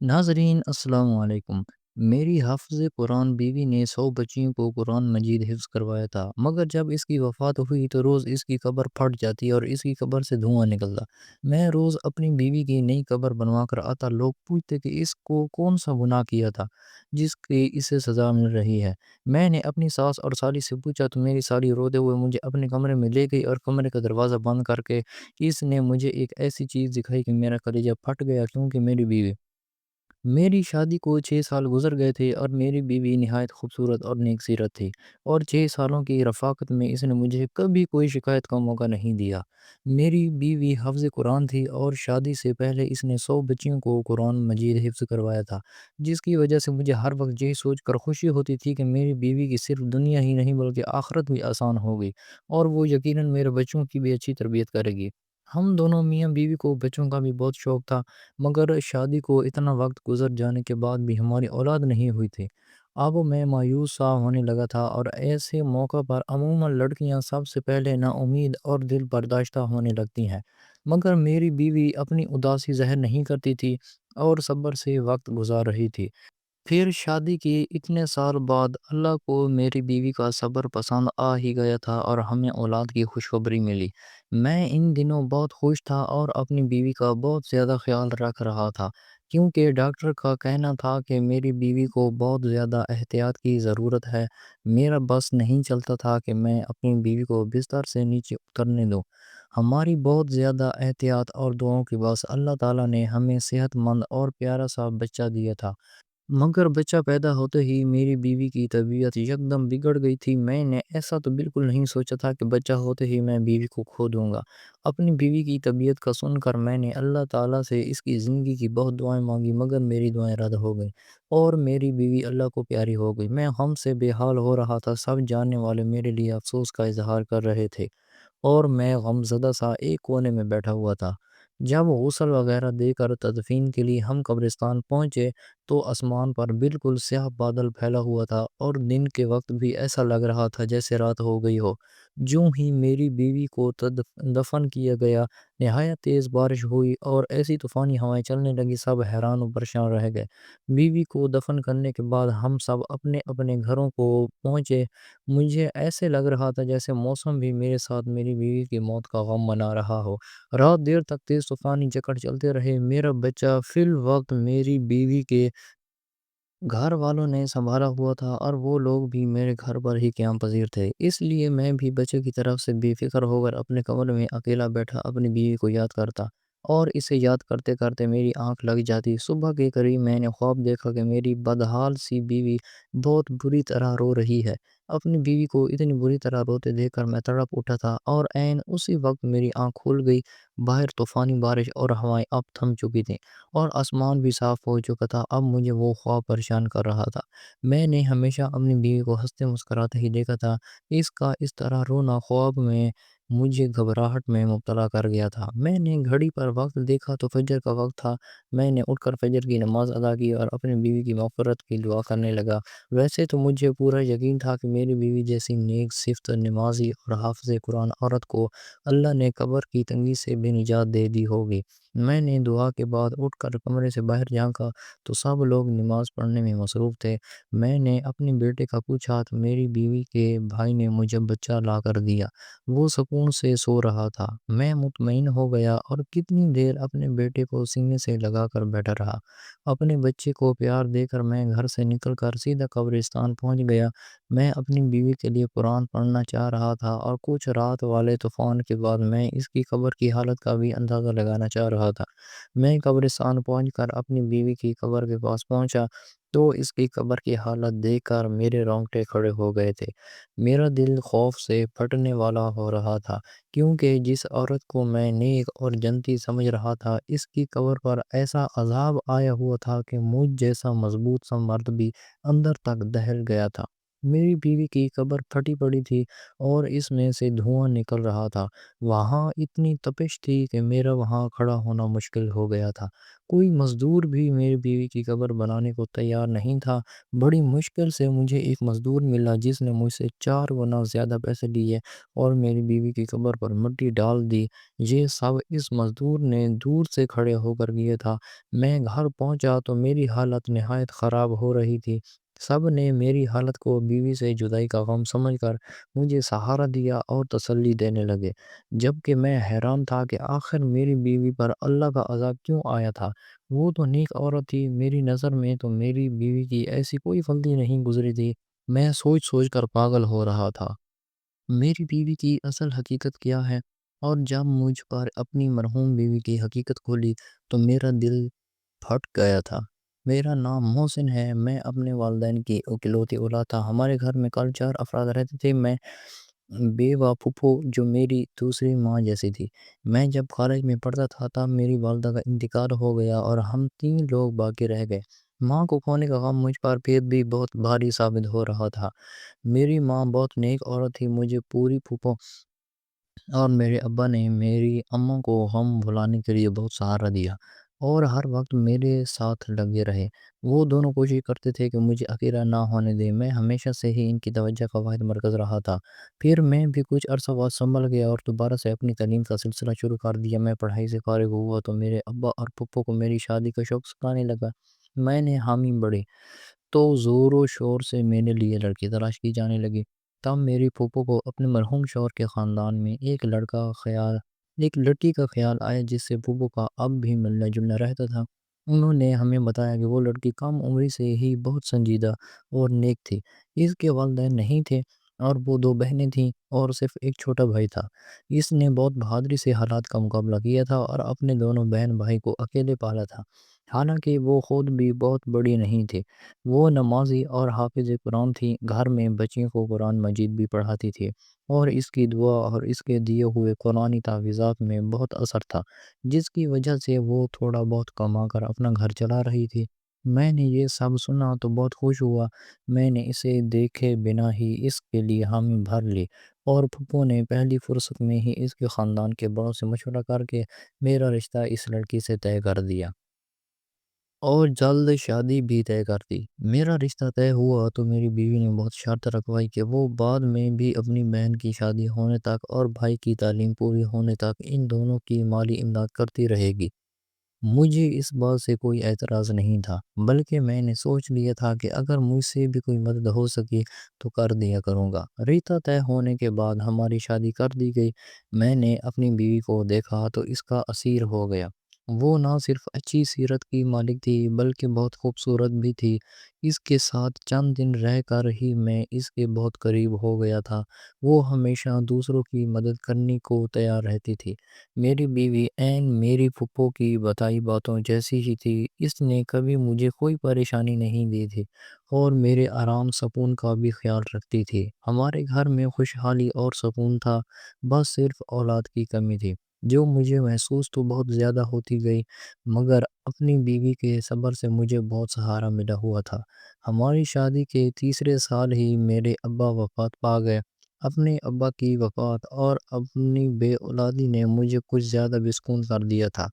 ناظرین السلام علیکم۔ میری حافظ قرآن بیوی نے 100 بچیوں کو قرآن مجید حفظ کروایا تھا، مگر جب اس کی وفات ہوئی تو روز اس کی قبر پھٹ جاتی اور اس کی قبر سے دھواں نکلتا۔ میں روز اپنی بیوی کی نئی قبر بنوا کر آتا، لوگ پوچھتے کہ اس کو کون سا گناہ کیا تھا جس کی اسے سزا مل رہی ہے۔ میں نے اپنی ساس اور سالی سے پوچھا تو میری سالی روتے ہوئے مجھے اپنے کمرے میں لے گئی اور کمرے کا دروازہ بند کر کے اس نے مجھے ایک ایسی چیز دکھائی کہ میرا کلیجہ پھٹ گیا، کیونکہ میری شادی کو 6 سال گزر گئے تھے اور میری بیوی نہایت خوبصورت اور نیک سیرت تھی، اور 6 سالوں کی رفاقت میں اس نے مجھے کبھی کوئی شکایت کا موقع نہیں دیا۔ میری بیوی حافظ قرآن تھی اور شادی سے پہلے اس نے 100 بچیوں کو قرآن مجید حفظ کروایا تھا، جس کی وجہ سے مجھے ہر وقت یہ سوچ کر خوشی ہوتی تھی کہ میری بیوی کی صرف دنیا ہی نہیں بلکہ آخرت بھی آسان ہوگی، اور وہ یقیناً میرے بچوں کی بھی اچھی تربیت کرے گی۔ ہم دونوں میاں بیوی کو بچوں کا بھی بہت شوق تھا، مگر شادی کو اتنا وقت گزر جانے کے بعد بھی ہماری اولاد نہیں ہوئی تھی۔ اب میں مایوس سا ہونے لگا تھا، اور ایسے موقع پر عموماً لڑکیاں سب سے پہلے نا امید اور دل برداشتہ ہونے لگتی ہیں، مگر میری بیوی اپنی اداسی ظاہر نہیں کرتی تھی اور صبر سے وقت گزار رہی تھی۔ پھر شادی کی اتنے سال بعد اللہ کو میری بیوی کا صبر پسند آ ہی گیا تھا اور ہمیں اولاد کی خوشخبری ملی۔ میں ان دنوں بہت خوش تھا اور اپنی بیوی کا بہت زیادہ خیال رکھ رہا تھا، کیونکہ ڈاکٹر کا کہنا تھا کہ میری بیوی کو بہت زیادہ احتیاط کی ضرورت ہے۔ میرا بس نہیں چلتا تھا کہ میں اپنی بیوی کو بستر سے نیچے اترنے دوں۔ ہماری بہت زیادہ احتیاط اور دعاؤں کے باعث اللہ تعالیٰ نے ہمیں صحت مند اور پیارا سا بچہ دیا تھا، مگر بچہ پیدا ہوتے ہی میری بیوی کی طبیعت یکدم بگڑ گئی تھی۔ میں نے ایسا تو بالکل نہیں سوچا تھا کہ بچہ ہوتے ہی میں بیوی کو کھو دوں گا۔ اپنی بیوی کی طبیعت کا سن کر میں نے اللہ تعالیٰ سے اس کی زندگی کی بہت دعائیں مانگی، مگر میری دعائیں رد ہو گئیں اور میری بیوی اللہ کو پیاری ہو گئی۔ میں غم سے بے حال ہو رہا تھا، سب جاننے والے میرے لیے افسوس کا اظہار کر رہے تھے اور میں غمزدہ سا ایک کونے میں بیٹھا ہوا تھا۔ جب غسل وغیرہ دے کر تدفین کے لیے ہم قبرستان پہنچے تو آسمان پر بالکل سیاہ بادل پھیلا ہوا تھا، اور دن کے وقت بھی ایسا لگ رہا تھا جیسے رات ہو گئی ہو۔ جوں ہی میری بیوی کو دفن کیا گیا، نہایت تیز بارش ہوئی اور ایسی طوفانی ہوائیں چلنے لگی، سب حیران و پریشان رہ گئے۔ بیوی کو دفن کرنے کے بعد ہم سب اپنے اپنے گھروں کو پہنچے۔ مجھے ایسے لگ رہا تھا جیسے موسم بھی میرے ساتھ میری بیوی کی موت کا غم منا رہا ہو۔ رات دیر تک تیز طوفانی جھکڑ چلتے رہے۔ میرا بچہ فی الوقت میری بیوی کے گھر والوں نے سنبھالا ہوا تھا، اور وہ لوگ بھی میرے گھر پر ہی قیام پذیر تھے، اس لیے میں بھی بچے کی طرف سے بے فکر ہو کر اپنے کمرے میں اکیلا بیٹھا اپنی بیوی کو یاد کرتا، اور اسے یاد کرتے کرتے میری آنکھ لگ جاتی۔ صبح کے قریب میں نے خواب دیکھا کہ میری بدحال سی بیوی بہت بری طرح رو رہی ہے۔ اپنی بیوی کو اتنی بری طرح روتے دیکھ کر میں تڑپ اٹھا تھا، اور عین اسی وقت میری آنکھ کھل گئی۔ باہر طوفانی بارش اور ہوائیں اب تھم چکی تھیں، اور آسمان بھی صاف ہو چکا تھا۔ اب مجھے وہ خواب پریشان کر رہا تھا۔ میں نے ہمیشہ اپنی بیوی کو ہنستے مسکراتے ہی دیکھا تھا، اس کا اس طرح رونا خواب میں مجھے گھبراہٹ میں مبتلا کر گیا تھا۔ میں نے گھڑی پر وقت دیکھا تو فجر کا وقت تھا۔ میں نے اٹھ کر فجر کی نماز ادا کی اور اپنی بیوی کی مغفرت کی دعا کرنے لگا۔ ویسے تو مجھے پورا یقین تھا کہ میری بیوی جیسی نیک صفت نمازی اور حافظ قرآن عورت کو اللہ نے قبر کی تنگی سے بھی نجات دے دی ہوگی۔ میں نے دعا کے بعد اٹھ کر کمرے سے باہر جھانکا تو سب لوگ نماز پڑھنے میں مصروف تھے۔ میں نے اپنے بیٹے کا پوچھا تو میری بیوی کے بھائی نے مجھے بچہ لا کر دیا۔ وہ سکون سے سو رہا تھا۔ میں مطمئن ہو گیا اور کتنی دیر اپنے بیٹے کو سینے سے لگا کر بیٹھا رہا۔ اپنے بچے کو پیار دے کر میں گھر سے نکل کر سیدھا قبرستان پہنچ گیا۔ میں اپنی بیوی کے لیے قرآن پڑھنا چاہ رہا تھا، اور کچھ رات والے طوفان کے بعد میں اس کی قبر کی حالت کا بھی اندازہ لگانا چاہ رہا تھا۔ میں قبرستان پہنچ کر اپنی بیوی کی قبر کے پاس پہنچا تو اس کی قبر کی حالت دیکھ کر میرے رونگٹے کھڑے ہو گئے تھے۔ میرا دل خوف سے پھٹنے والا ہو رہا تھا، کیونکہ جس عورت کو میں نیک اور جنتی سمجھ رہا تھا، اس کی قبر پر ایسا عذاب آیا ہوا تھا کہ مجھ جیسا مضبوط سا مرد بھی اندر تک دہل گیا تھا۔ میری بیوی کی قبر پھٹی پڑی تھی اور اس میں سے دھواں نکل رہا تھا۔ وہاں اتنی تپش تھی کہ میرا وہاں کھڑا ہونا مشکل ہو گیا تھا۔ کوئی مزدور بھی میری بیوی کی قبر بنانے کو تیار نہیں تھا۔ بڑی مشکل سے مجھے ایک مزدور ملا جس نے مجھ سے 4 گنا زیادہ پیسے لیے اور میری بیوی کی قبر پر مٹی ڈال دی۔ یہ سب اس مزدور نے دور سے کھڑے ہو کر کیا تھا۔ میں گھر پہنچا تو میری حالت نہایت خراب ہو رہی تھی۔ سب نے میری حالت کو بیوی سے جدائی کا غم سمجھ کر مجھے سہارا دیا اور تسلی دینے لگے، جبکہ میں حیران تھا کہ آخر میری بیوی پر اللہ کا عذاب کیوں آیا تھا۔ وہ تو نیک عورت تھی، میری نظر میں تو میری بیوی کی ایسی کوئی غلطی نہیں گزری تھی۔ میں سوچ سوچ کر پاگل ہو رہا تھا، میری بیوی کی اصل حقیقت کیا ہے؟ اور جب مجھ پر اپنی مرحوم بیوی کی حقیقت کھولی تو میرا دل پھٹ گیا تھا۔ میرا نام محسن ہے، میں اپنے والدین کی اکلوتی اولاد تھا۔ ہمارے گھر میں کل 4 افراد رہتے تھے، میں بیوہ پھپھو جو میری دوسری ماں جیسی تھی۔ میں جب کالج میں پڑھتا تھا تب میری والدہ کا انتقال ہو گیا اور ہم 3 لوگ باقی رہ گئے۔ ماں کو کھونے کا غم مجھ پر پھر بھی بہت بھاری ثابت ہو رہا تھا۔ میری ماں بہت نیک عورت تھی، مجھے پوری پھپھو اور میرے ابا نے میری اماں کو غم بھلانے کے لیے بہت سہارا دیا اور ہر وقت میرے ساتھ لگے رہے۔ وہ دونوں کوشش کرتے تھے کہ مجھے اکیلا نہ ہونے دیں، میں ہمیشہ سے ہی ان کی توجہ کا واحد مرکز رہا تھا۔ پھر میں بھی کچھ عرصہ بعد سنبھل گیا اور دوبارہ سے اپنی تعلیم کا سلسلہ شروع کر دیا۔ میں پڑھائی سے فارغ ہوا تو میرے ابا اور پھپھو کو میری شادی کا شوق ستانے لگا۔ میں نے حامی بڑھی تو زور و شور سے میرے لیے لڑکی تلاش کی جانے لگی۔ تب میری پھوپھو کو اپنے مرحوم شوہر کے خاندان میں ایک لڑکی کا خیال آیا جس سے پھوپھو کا اب بھی ملنا جلنا رہتا تھا۔ انہوں نے ہمیں بتایا کہ وہ لڑکی کم عمری سے ہی بہت سنجیدہ اور نیک تھی۔ اس کے والدین نہیں تھے اور وہ 2 بہنیں تھیں اور صرف ایک چھوٹا بھائی تھا۔ اس نے بہت بہادری سے حالات کا مقابلہ کیا تھا اور اپنے دونوں بہن بھائی کو اکیلے پالا تھا، حالانکہ وہ خود بھی بہت بڑی نہیں تھی۔ وہ نمازی اور حافظ قرآن تھی، گھر میں بچیوں کو قرآن مجید بھی پڑھاتی تھی اور اس کی دعا اور اس کے دیے ہوئے قرآنی تعویذات میں بہت اثر تھا، جس کی وجہ سے وہ تھوڑا بہت کما کر اپنا گھر چلا رہی تھی۔ میں نے یہ سب سنا تو بہت خوش ہوا۔ میں نے اسے دیکھے بنا ہی اس کے لیے حامی بھر لی اور پھپھو نے پہلی فرصت میں ہی اس کے خاندان کے بڑوں سے مشورہ کر کے میرا رشتہ اس لڑکی سے طے کر دیا اور جلد شادی بھی طے کر دی۔ میرا رشتہ طے ہوا تو میری بیوی نے بہت شرط رکھوائی کہ وہ بعد میں بھی اپنی بہن کی شادی ہونے تک اور بھائی کی تعلیم پوری ہونے تک ان دونوں کی مالی امداد کرتی رہے گی۔ مجھے اس بات سے کوئی اعتراض نہیں تھا، بلکہ میں نے سوچ لیا تھا کہ اگر مجھ سے بھی کوئی مدد ہو سکی تو کر دیا کروں گا۔ رشتہ طے ہونے کے بعد ہماری شادی کر دی گئی۔ میں نے اپنی بیوی کو دیکھا تو اس کا اسیر ہو گیا۔ وہ نہ صرف اچھی سیرت کی مالک تھی بلکہ بہت خوبصورت بھی تھی۔ اس کے ساتھ چند دن رہ کر ہی میں اس کے بہت قریب ہو گیا تھا۔ وہ ہمیشہ دوسروں کی مدد کرنے کو تیار رہتی تھی۔ میری بیوی عین میری پھپھو کی بتائی باتوں جیسی ہی تھی۔ اس نے کبھی مجھے کوئی پریشانی نہیں دی تھی اور میرے آرام سکون کا بھی خیال رکھتی تھی۔ ہمارے گھر میں خوشحالی اور سکون تھا، بس صرف اولاد کی کمی تھی جو مجھے محسوس تو بہت زیادہ ہوتی گئی، مگر اپنی بیوی کے صبر سے مجھے بہت سہارا ملا ہوا تھا۔ ہماری شادی کے تیسرے سال ہی میرے ابا وفات پا گئے۔ اپنے ابا کی وفات اور اپنی بے اولادی نے مجھے کچھ زیادہ بے سکون کر دیا تھا۔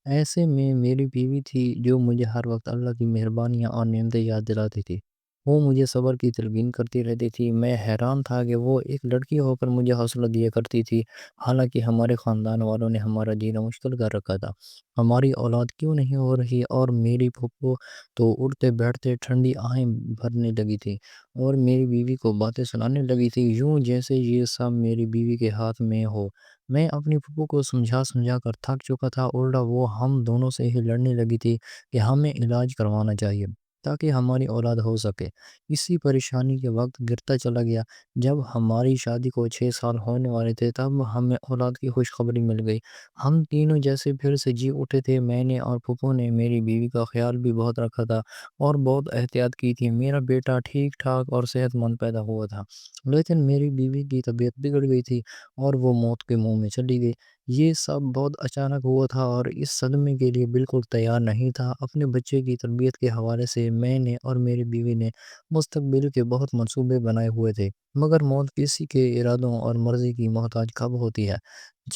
ایسے میں میری بیوی تھی جو مجھے ہر وقت اللہ کی مہربانیاں اور نعمتیں یاد دلاتی تھی۔ وہ مجھے صبر کی تلقین کرتی رہتی تھی۔ میں حیران تھا کہ وہ ایک لڑکی ہو کر مجھے حوصلہ دیا کرتی تھی، حالانکہ ہمارے خاندان والوں نے ہمارا جینا مشکل کر رکھا تھا۔ ہماری اولاد کیوں نہیں ہو رہی؟ اور میری پھپھو تو اٹھتے بیٹھتے ٹھنڈی آہیں بھرنے لگی تھی اور میری بیوی کو باتیں سنانے لگی تھی، یوں جیسے یہ سب میری بیوی کے ہاتھ میں ہو۔ میں اپنی پھپھو کو سمجھا سمجھا کر تھک چکا تھا، الٹا وہ ہم دونوں سے ہی لڑنے لگی تھی کہ ہمیں علاج کروانا چاہیے تاکہ ہماری اولاد ہو سکے۔ اسی پریشانی کے وقت گرتا چلا گیا۔ جب ہماری شادی کو 6 سال ہونے والے تھے تب ہمیں اولاد کی خوشخبری مل گئی۔ ہم تینوں جیسے پھر سے جی اٹھے تھے۔ میں نے اور پھپھو نے میری بیوی کا خیال بھی بہت رکھا تھا اور بہت احتیاط کی تھی۔ میرا بیٹا ٹھیک ٹھاک اور صحت مند پیدا ہوا تھا، لیکن میری بیوی کی طبیعت بگڑ گئی تھی اور وہ موت کے منہ میں چلی گئی۔ یہ سب بہت اچانک ہوا تھا اور اس صدمے کے لیے بالکل تیار نہیں تھا۔ اپنے بچے کی تربیت کے حوالے سے میں نے اور میری بیوی نے مستقبل کے بہت منصوبے بنائے ہوئے تھے، مگر موت کسی کے ارادوں اور مرضی کی محتاج کب ہوتی ہے،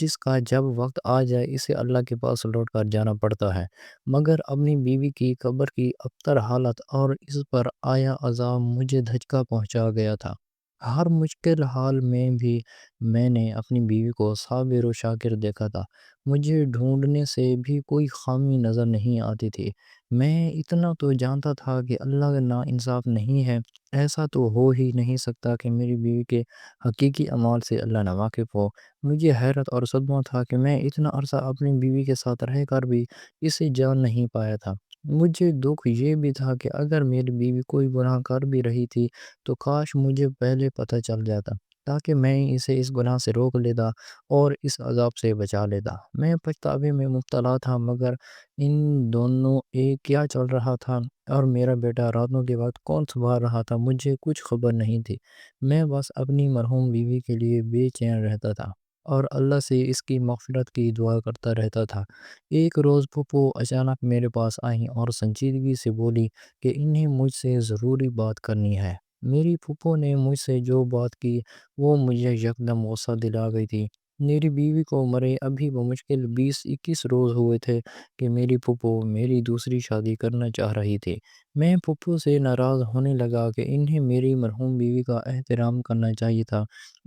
جس کا جب وقت آ جائے اسے اللہ کے پاس لوٹ کر جانا پڑتا ہے۔ مگر اپنی بیوی کی قبر کی ابتر حالت اور اس پر آیا عذاب مجھے دھچکا پہنچا گیا تھا۔ ہر مشکل حال میں بھی میں نے اپنی بیوی کو صابر و شاکر دیکھا تھا۔ مجھے ڈھونڈنے سے بھی کوئی خامی نظر نہیں آتی تھی۔ میں اتنا تو جانتا تھا کہ اللہ نا انصاف نہیں ہے۔ ایسا تو ہو ہی نہیں سکتا کہ میری بیوی کے حقیقی اعمال سے اللہ نہ واقف ہو۔ مجھے حیرت اور صدمہ تھا کہ میں اتنا عرصہ اپنی بیوی کے ساتھ رہ کر بھی اسے جان نہیں پایا تھا۔ مجھے دکھ یہ بھی تھا کہ اگر میری بیوی کوئی گناہ کر بھی رہی تھی تو کاش مجھے پہلے پتہ چل جاتا، تاکہ میں اسے اس گناہ سے روک لیتا اور اس عذاب سے بچا لیتا۔ میں پچھتاوے میں مبتلا تھا، مگر ان دونوں ایک کیا چل رہا تھا اور میرا بیٹا راتوں کے وقت کون سنبھال رہا تھا مجھے کچھ خبر نہیں تھی۔ میں بس اپنی مرحوم بیوی کے لیے بے چین رہتا تھا اور اللہ سے اس کی مغفرت کی دعا کرتا رہتا تھا۔ ایک روز پھپھو اچانک میرے پاس آئیں اور سنجیدگی سے بولی کہ انہیں مجھ سے ضروری بات کرنی ہے۔ میری پھپھو نے مجھ سے جو بات کی وہ مجھے یکدم غصہ دلا گئی تھی۔ میری بیوی کو مرے ابھی بمشکل 20-21 روز ہوئے تھے کہ میری پھپھو میری دوسری شادی کرنا چاہ رہی تھی۔ میں پھپھو سے ناراض ہونے لگا کہ انہیں میری مرحوم بیوی کا احترام کرنا چاہیے تھا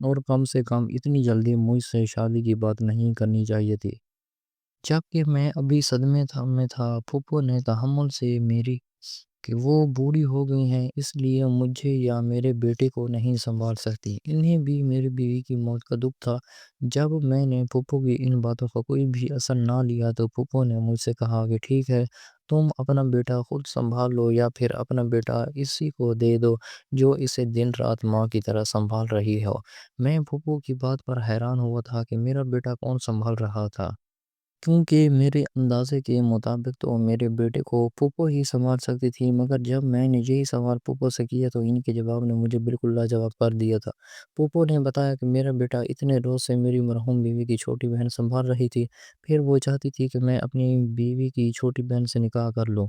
اور کم سے کم اتنی جلدی مجھ سے شادی کی بات نہیں کرنی چاہیے تھی۔ جبکہ میں ابھی صدمے میں تھا، پھپھو نے تحمل سے میری کہ وہ بوڑھی ہو گئی ہیں اس لیے مجھے یا میرے بیٹے کو نہیں سنبھال سکتی۔ انہیں بھی میری بیوی کی موت کا دکھ تھا۔ جب میں نے پھپھو کی ان باتوں کا کوئی بھی اثر نہ لیا تو پھپھو نے مجھ سے کہا کہ ٹھیک ہے، تم اپنا بیٹا خود سنبھال لو یا پھر اپنا بیٹا اسی کو دے دو جو اسے دن رات ماں کی طرح سنبھال رہی ہو۔ میں پھپھو کی بات پر حیران ہوا تھا کہ میرا بیٹا کون سنبھال رہا تھا، کیونکہ میرے اندازے کے مطابق تو میرے بیٹے کو پھپھو ہی سنبھال سکتی تھی، مگر جب میں نے یہی سوال پھپھو سے کیا تو ان کے جواب نے مجھے بالکل لاجواب کر دیا تھا۔ پھپھو نے بتایا کہ میرا بیٹا اتنے روز سے میری مرحوم بیوی کی چھوٹی بہن سنبھال رہی تھی، پھر وہ چاہتی تھی کہ میں اپنی بیوی کی چھوٹی بہن سے نکاح کر لوں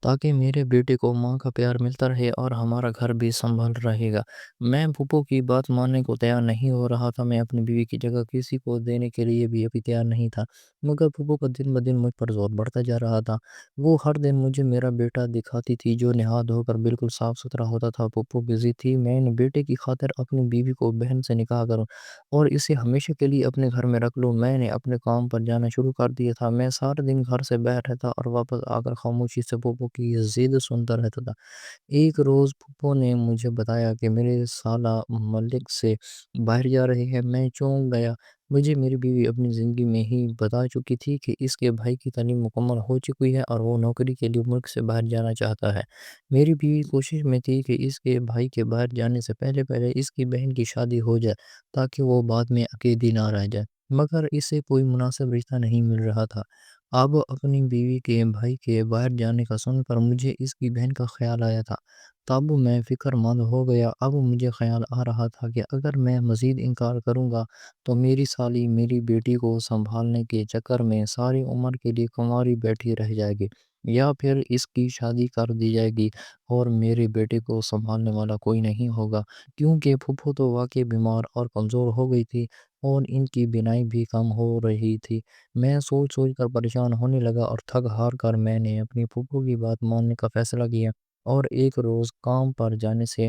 تاکہ میرے بیٹے کو ماں کا پیار ملتا رہے اور ہمارا گھر بھی سنبھل رہے گا۔ میں پھپھو کی بات ماننے کو تیار نہیں ہو رہا تھا۔ میں اپنی بیوی کی جگہ کسی کو دینے کے لیے بھی ابھی تیار نہیں تھا، مگر پھپھو کا دن بدن مجھ پر زور بڑھتا جا رہا تھا۔ وہ ہر دن مجھے میرا بیٹا دکھاتی تھی جو نہا دھو کر بالکل صاف ستھرا ہوتا تھا۔ پھپھو کی ضد تھی میں نے بیٹے کی خاطر اپنی بیوی کو بہن سے نکاح کروں اور اسے ہمیشہ کے لیے اپنے گھر میں رکھ لوں۔ میں نے اپنے کام پر جانا شروع کر دیا تھا۔ میں سارے دن گھر سے باہر رہتا اور واپس آ کر خاموشی سے پھپھو کی ضد سنتا رہتا تھا۔ ایک روز پھپھو نے مجھے بتایا کہ میرے سالہ ملک سے باہر جا رہے ہیں۔ میں چونک گیا۔ مجھے میری بیوی اپنی زندگی میں ہی بتا چکی تھی کہ اس کے بھائی کی تعلیم مکمل ہو چکی ہے اور وہ نوکری کے لیے ملک سے باہر جانا چاہتا ہے۔ میری بیوی کوشش میں تھی کہ اس کے بھائی کے باہر جانے سے پہلے اس کی بہن کی شادی ہو جائے تاکہ وہ بعد میں اکیلی نہ رہ جائے، مگر اسے کوئی مناسب رشتہ نہیں مل رہا تھا۔ اب اپنی بیوی کے بھائی کے باہر جانے کا سن کر مجھے اس کی بہن کا خیال آیا تھا۔ تب میں فکر مند ہو گیا۔ اب مجھے خیال آ رہا تھا کہ اگر میں مزید انکار کروں گا تو میری سالی میری بیٹی کو سنبھالنے کے چکر میں ساری عمر کے لیے کنواری بیٹھی رہ جائے گی، یا پھر اس کی شادی کر دی جائے گی اور میرے بیٹے کو سنبھالنے والا کوئی نہیں ہوگا، کیونکہ پھپھو تو واقعی بیمار اور کمزور ہو گئی تھی اور ان کی بینائی بھی کم ہو رہی تھی۔ میں سوچ سوچ کر پریشان ہونے لگا اور تھک ہار کر میں نے اپنی پھپھو کی بات ماننے کا فیصلہ کیا اور ایک روز کام پر جانے سے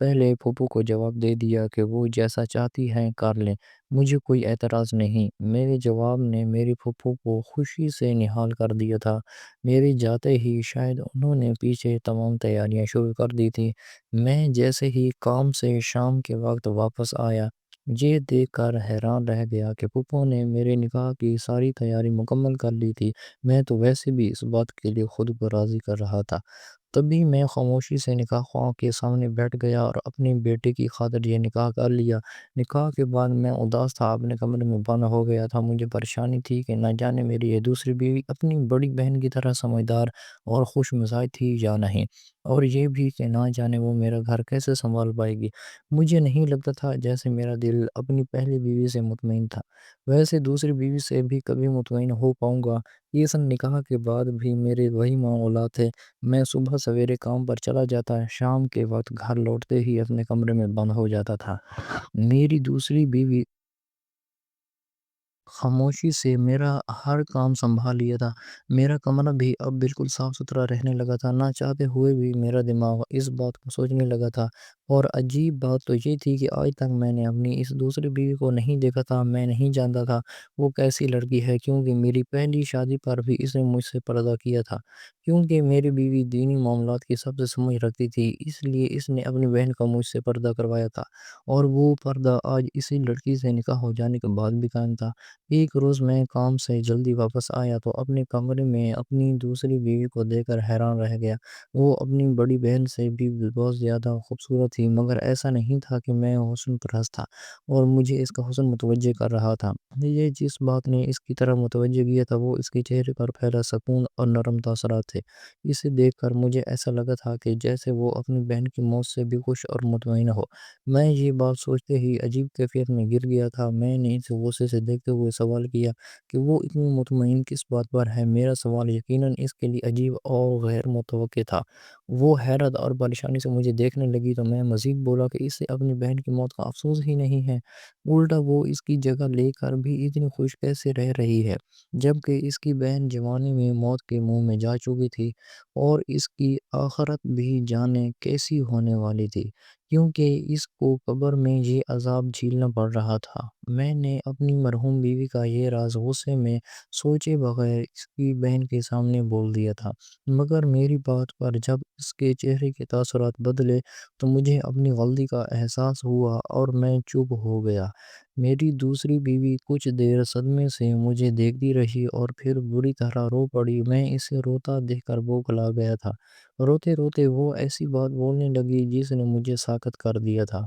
پہلے پھپھو کو جواب دے دیا کہ وہ جیسا چاہتی ہیں کر لیں، مجھے کوئی اعتراض نہیں۔ میرے جواب نے میری پھپھو کو خوشی سے نہال کر دیا تھا۔ میرے جاتے ہی شاید انہوں نے پیچھے تمام تیاریاں شروع کر دی تھی۔ میں جیسے ہی کام سے شام کے وقت واپس آیا، یہ دیکھ کر حیران رہ گیا کہ پھپھو نے میرے نکاح کی ساری تیاری مکمل کر لی تھی۔ میں تو ویسے بھی اس بات کے لیے خود کو راضی کر رہا تھا۔ تبھی میں خاموشی سے نکاح خواہ کے سامنے بیٹھ گیا اور اپنے بیٹے کی خاطر یہ نکاح کر لیا۔ نکاح کے بعد میں اداس تھا، اپنے کمرے میں بند ہو گیا تھا۔ مجھے پریشانی تھی کہ نہ جانے میری یہ دوسری بیوی اپنی بڑی بہن کی طرح سمجھدار اور خوش مزاج تھی یا نہیں۔ اور یہ بھی کہ نہ جانے وہ میرا گھر کیسے سنبھال پائے گی۔ مجھے نہیں لگتا تھا جیسے میرا دل اپنی پہلی بیوی سے مطمئن تھا ویسے دوسری بیوی سے بھی کبھی مطمئن ہو پاؤں گا۔ اس نکاح کے بعد بھی میرے وہی معاملات تھے۔ میں صبح سویرے کام پر چلا جاتا، شام کے وقت گھر لوٹتے ہی اپنے کمرے میں بند ہو جاتا تھا۔ میری دوسری بیوی خاموشی سے میرا ہر کام سنبھال لیا تھا۔ میرا کمرہ بھی اب بالکل صاف ستھرا رہنے لگا تھا، نہ چاہتے ہوئے بھی میرا دماغ اس بات کو سوچنے لگا تھا۔ اور عجیب بات تو یہ تھی کہ آج تک میں نے اپنی اس دوسری بیوی کو نہیں دیکھا تھا۔ میں نہیں جانتا تھا وہ کیسی لڑکی ہے، کیونکہ میری پہلی شادی پر بھی اس نے مجھ سے پردہ کیا تھا۔ کیونکہ میری بیوی دینی معاملات کی سب سے سمجھ رکھتی تھی، اس لیے اس نے اپنی بہن کا مجھ سے پردہ کروایا تھا، اور وہ پردہ آج اسی لڑکی سے نکاح ہو جانے کے بعد بھی قائم تھا۔ ایک روز میں کام سے جلدی واپس آیا تو اپنے کمرے میں اپنی دوسری بیوی کو دیکھ کر حیران رہ گیا۔ وہ اپنی بڑی بہن سے بھی بہت زیادہ خوبصورت تھی، مگر ایسا نہیں تھا کہ میں حسن پرست تھا اور مجھے اس کا حسن متوجہ کر رہا تھا۔ یہ جس بات نے اس کی طرف متوجہ کیا تھا وہ اس کے چہرے پر پھیلا سکون اور نرم تاثرات تھے۔ اسے دیکھ کر مجھے ایسا لگا تھا کہ جیسے وہ اپنی بہن کی موت سے بھی خوش اور مطمئن ہو۔ میں یہ بات سوچتے ہی عجیب کیفیت میں گر گیا تھا۔ میں نے اسے غصے سے دیکھتے ہوئے سوال کیا کہ وہ اتنی مطمئن کس بات پر ہے؟ میرا سوال یقیناً اس کے لیے عجیب اور غیر متوقع تھا۔ وہ حیرت اور پریشانی سے مجھے دیکھنے لگی تو میں مزید بولا کہ اسے اپنی بہن کی موت کا افسوس ہی نہیں ہے، الٹا وہ اس کی جگہ لے کر بھی اتنی خوش کیسے رہ رہی ہے، جبکہ اس کی بہن جوانی میں موت کے منہ میں جا چکی تھی اور اس کی آخرت بھی جانے کیسی ہونے والی تھی، کیونکہ اس کو قبر میں یہ عذاب جھیلنا پڑ رہا تھا۔ میں نے اپنی مرحوم بیوی کا یہ راز غصے میں سوچے بغیر اس کی بہن کے سامنے بول دیا تھا، مگر میری بات پر جب اس کے چہرے کے تاثرات بدلے تو مجھے اپنی غلطی کا احساس ہوا اور میں چپ ہو گیا۔ میری دوسری بیوی کچھ دیر صدمے سے مجھے دیکھتی رہی اور پھر بری طرح رو پڑی۔ میں اسے روتا دیکھ کر بوکھلا گیا تھا۔ روتے روتے وہ ایسی بات بولنے لگی جس نے مجھے ساکت کر دیا تھا۔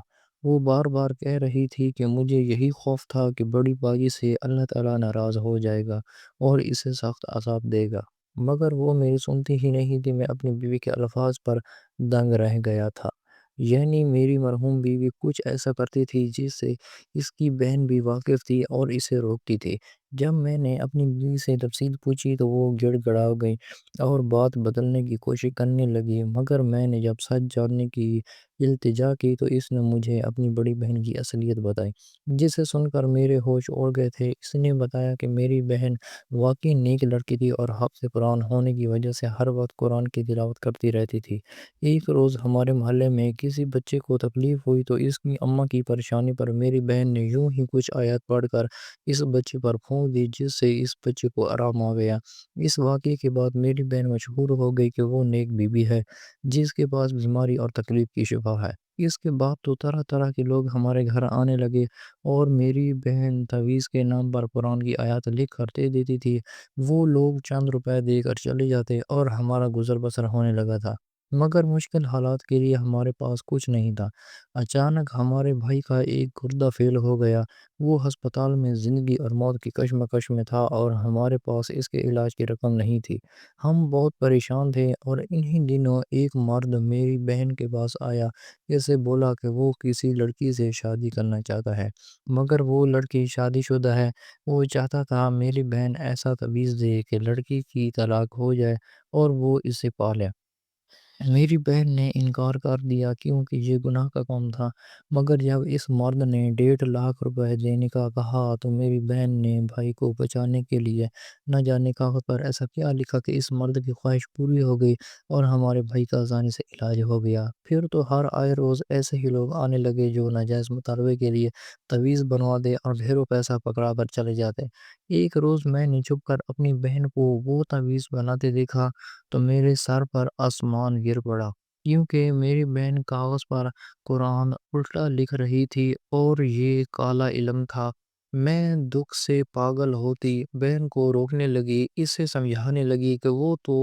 وہ بار بار کہہ رہی تھی کہ مجھے یہی خوف تھا کہ بڑی بائی سے اللہ تعالیٰ ناراض ہو جائے گا اور اسے سخت عذاب دے گا، مگر وہ میری سنتی ہی نہیں تھی۔ میں اپنی بیوی کے الفاظ پر دنگ رہ گیا تھا۔ یعنی میری مرحوم بیوی کچھ ایسا کرتی تھی جس سے اس کی بہن بھی واقف تھی اور اسے روکتی تھی۔ جب میں نے اپنی بیوی سے تفصیل پوچھی تو وہ گڑ گڑا گئی اور بات بدلنے کی کوشش کرنے لگی، مگر میں نے جب سچ جاننے کی التجا کی تو اس نے مجھے اپنی بڑی بہن کی اصلیت بتائی، جسے سن کر میرے ہوش اڑ گئے تھے۔ اس نے بتایا کہ میری بہن واقعی نیک لڑکی تھی اور حفظ قرآن ہونے کی وجہ سے ہر وقت قرآن کی تلاوت کرتی رہتی تھی۔ ایک روز ہمارے محلے میں کسی بچے کو تکلیف ہوئی تو اس کی اماں کی پریشانی پر میری بہن نے یوں ہی کچھ آیات پڑھ کر اس بچے پر پھونک دی، جس سے اس بچے کو آرام آ گیا۔ اس واقعے کے بعد میری بہن مشہور ہو گئی کہ وہ نیک بی بی ہے جس کے پاس بیماری اور تکلیف کی شفا ہے۔ اس کے بعد تو طرح طرح کے لوگ ہمارے گھر آنے لگے اور میری بہن تعویذ کے نام پر قرآن کی آیات لکھ کر دے دیتی تھی۔ وہ لوگ چند روپے دے کر چلے جاتے اور ہمارا گزر بسر ہونے لگا تھا، مگر مشکل حالات کے لیے ہمارے پاس کچھ نہیں تھا۔ اچانک ہمارے بھائی کا ایک گردہ فیل ہو گیا۔ وہ ہسپتال میں زندگی اور موت کی کشمکش میں تھا اور ہمارے پاس اس کے علاج کی رقم نہیں تھی۔ ہم بہت پریشان تھے اور انہی دنوں ایک مرد میری بہن کے پاس آیا، اسے بولا کہ وہ کسی لڑکی سے شادی کرنا چاہتا ہے، مگر وہ لڑکی شادی شدہ ہے۔ وہ چاہتا تھا میری بہن ایسا تعویذ دے کہ لڑکی کی طلاق ہو جائے اور وہ اسے پالے۔ میری بہن نے انکار کر دیا کیونکہ یہ گناہ کا کام تھا، مگر جب اس مرد نے 1.5 لاکھ روپے دینے کا کہا تو میری بہن نے بھائی کو بچانے کے لیے نہ جانے کاغذ پر ایسا کیا لکھا کہ اس مرد کی خواہش پوری ہو گئی اور ہمارے بھائی کا آسانی سے علاج ہو گیا۔ پھر تو ہر آئے روز ایسے ہی لوگ آنے لگے جو ناجائز مطالبے کے لیے تعویذ بنوا دے اور ڈھیروں پیسہ پکڑا کر چلے جاتے۔ ایک روز میں نے چھپ کر اپنی بہن کو وہ تعویذ بناتے دیکھا تو میرے سر پر آسمان گر پڑا، کیونکہ میری بہن کاغذ پر قرآن الٹا لکھ رہی تھی اور یہ کالا علم تھا۔ میں دکھ سے پاگل ہوتی بہن کو روکنے لگی، اسے سمجھانے لگی کہ وہ تو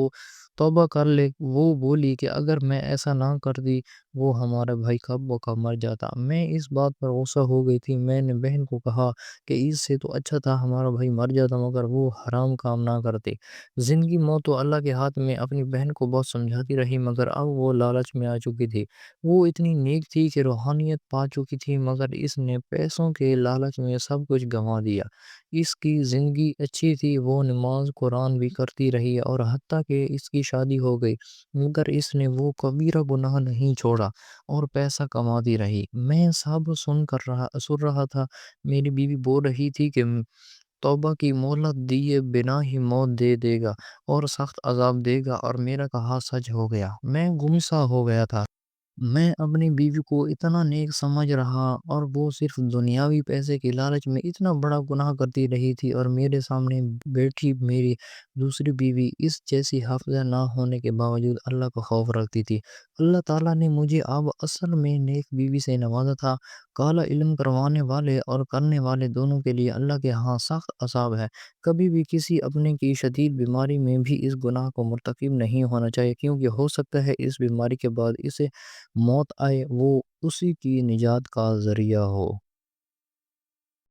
توبہ کر لے۔ وہ بولی کہ اگر میں ایسا نہ کرتی وہ ہمارا بھائی کب بکا مر جاتا۔ میں اس بات پر غصہ ہو گئی تھی۔ میں نے بہن کو کہا کہ اس سے تو اچھا تھا ہمارا بھائی مر جاتا مگر وہ حرام کام نہ کرتے۔ زندگی موت تو اللہ کے ہاتھ میں۔ اپنی بہن کو بہت سمجھاتی رہی مگر اب وہ لالچ میں آ چکی تھی۔ وہ اتنی نیک تھی کہ روحانیت پا چکی تھی مگر اس نے پیسوں کے لالچ میں سب کچھ گنوا دیا۔ اس کی زندگی اچھی تھی، وہ نماز قرآن بھی کرتی رہی اور حتیٰ کہ اس کی شادی ہو گئی مگر اس نے وہ کبیرہ گناہ نہیں چھوڑا اور پیسہ کماتی رہی۔ میں سب سن رہا تھا۔ میری بیوی بول رہی تھی کہ توبہ کی مہلت دیے بنا ہی موت دے دے گا اور سخت عذاب دے گا، اور میرا کہا سچ ہو گیا۔ میں گمسا ہو گیا تھا۔ میں اپنی بیوی کو اتنا نیک سمجھ رہا اور وہ صرف دنیاوی پیسے کی لالچ میں اتنا بڑا گناہ کرتی رہی تھی، اور میرے سامنے بیٹھی میری دوسری بیوی اس جیسی حافظہ نہ ہونے کے باوجود اللہ کا خوف رکھتی تھی۔ اللہ تعالیٰ نے مجھے اب اصل میں نیک بیوی سے نوازا تھا۔ کالا علم کروانے والے اور کرنے والے دونوں کے لیے اللہ کے ہاں سخت عذاب ہے۔ کبھی بھی کسی اپنے کی شدید بیماری میں بھی اس گناہ کو مرتکب نہیں ہونا چاہیے، کیونکہ ہو سکتا ہے اس بیماری کے بعد اسے موت آئے، وہ اسی کی نجات کا ذریعہ ہو۔